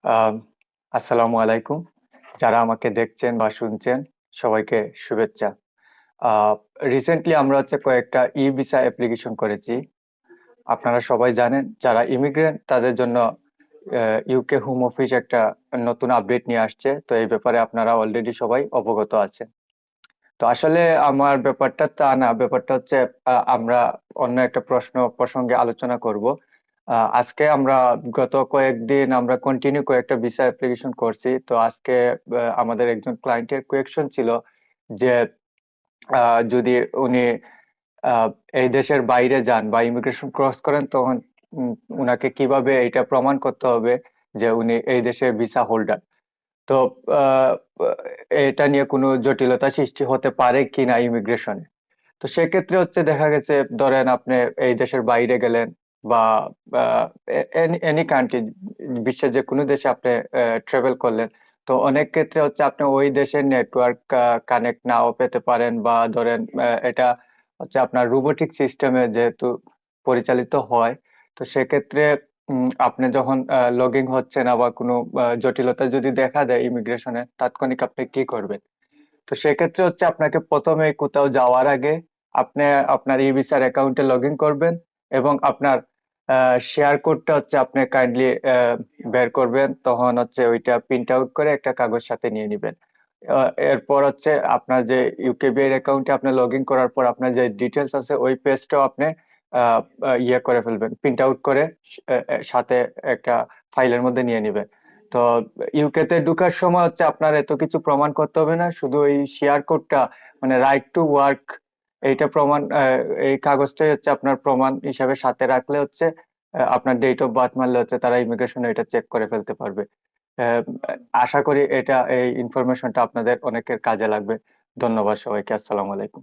আম আসসালামু আলাইকুম। যারা আমাকে দেখছেন বা শুনছেন সবাইকে শুভেচ্ছা। আ রিসেন্টলি আমরা কয়েকটা ই-ভিসা অ্যাপ্লিকেশন করেছি। আপনারা সবাই জানেন যারা ইমিগ্রেন্ট তাদের জন্য ইউকে হোম অফিস একটা নতুন আপডেট নিয়ে আসছে। তো এই ব্যাপারে আপনারা অলরেডি সবাই অবগত আছেন। তো আসলে আমার ব্যাপারটা তা না। ব্যাপারটা আমরা অন্য একটা প্রসঙ্গে আলোচনা করব। আজকে আমরা গত কয়েকদিন আমরা কন্টিনিউ কয়েকটা ভিসা অ্যাপ্লিকেশন করছি। তো আজকে আমাদের একজন ক্লায়েন্টের কোয়েকশন ছিল যে যদি উনি আ এই দেশের বাইরে যান বা ইমিগ্রেশন ক্রস করেন তখন উম উনাকে কিভাবে এইটা প্রমাণ করতে হবে যে উনি এই দেশের ভিসা হোল্ডার। তো আ আ এটা নিয়ে কোনো জটিলতা সৃষ্টি হতে পারে কিনা ইমিগ্রেশনে। তো সেক্ষেত্রে দেখা গেছে ধরেন আপনি এই দেশের বাইরে গেলেন বা আ এনি কান্ট্রি বিশ্বের যেকোনো দেশে আপনি ট্রাভেল করলেন। তো অনেক ক্ষেত্রে আপনি ওই দেশের নেটওয়ার্ক কানেক্ট নাও পেতে পারেন বা ধরেন এটা আপনার রোবোটিক সিস্টেমে যেহেতু পরিচালিত হয়, তো সেক্ষেত্রে আপনি যখন লগইন হচ্ছেন আবার কোনো জটিলতা যদি দেখা দেয় ইমিগ্রেশনে তাৎক্ষণিক আপনি কি করবেন? তো সেক্ষেত্রে আপনাকে ১ম এ কোথাও যাওয়ার আগে আপনি আপনার ই-ভিসার অ্যাকাউন্টে লগইন করবেন এবং আপনার আ শেয়ার কোডটা আপনি কাইন্ডলি বের করবেন। তখন ওইটা প্রিন্ট আউট করে একটা কাগজ সাথে নিয়ে নিবেন। আ এরপর আপনার যে ইউকেবিআই অ্যাকাউন্টে আপনি লগইন করার পর আপনার যে ডিটেইলস আছে ওই পেজটাও আপনি আ আ ইয়ে করে ফেলবেন। প্রিন্ট আউট করে সাথে একটা ফাইলের মধ্যে নিয়ে নিবেন। তো ইউকে তে ঢুকার সময় আপনার এত কিছু প্রমাণ করতে হবে না। শুধু ওই শেয়ার কোডটা মানে রাইট টু ওয়ার্ক এইটা প্রমাণ এই কাগজটাই আপনার প্রমাণ হিসাবে সাথে রাখলে আপনার ডেট অফ বার্থ মারলে তারা ইমিগ্রেশন এটা চেক করে ফেলতে পারবে। অ্যা আশা করি এই ইনফরমেশনটা আপনাদের অনেকের কাজে লাগবে। ধন্যবাদ সবাইকে। আসসালামু আলাইকুম।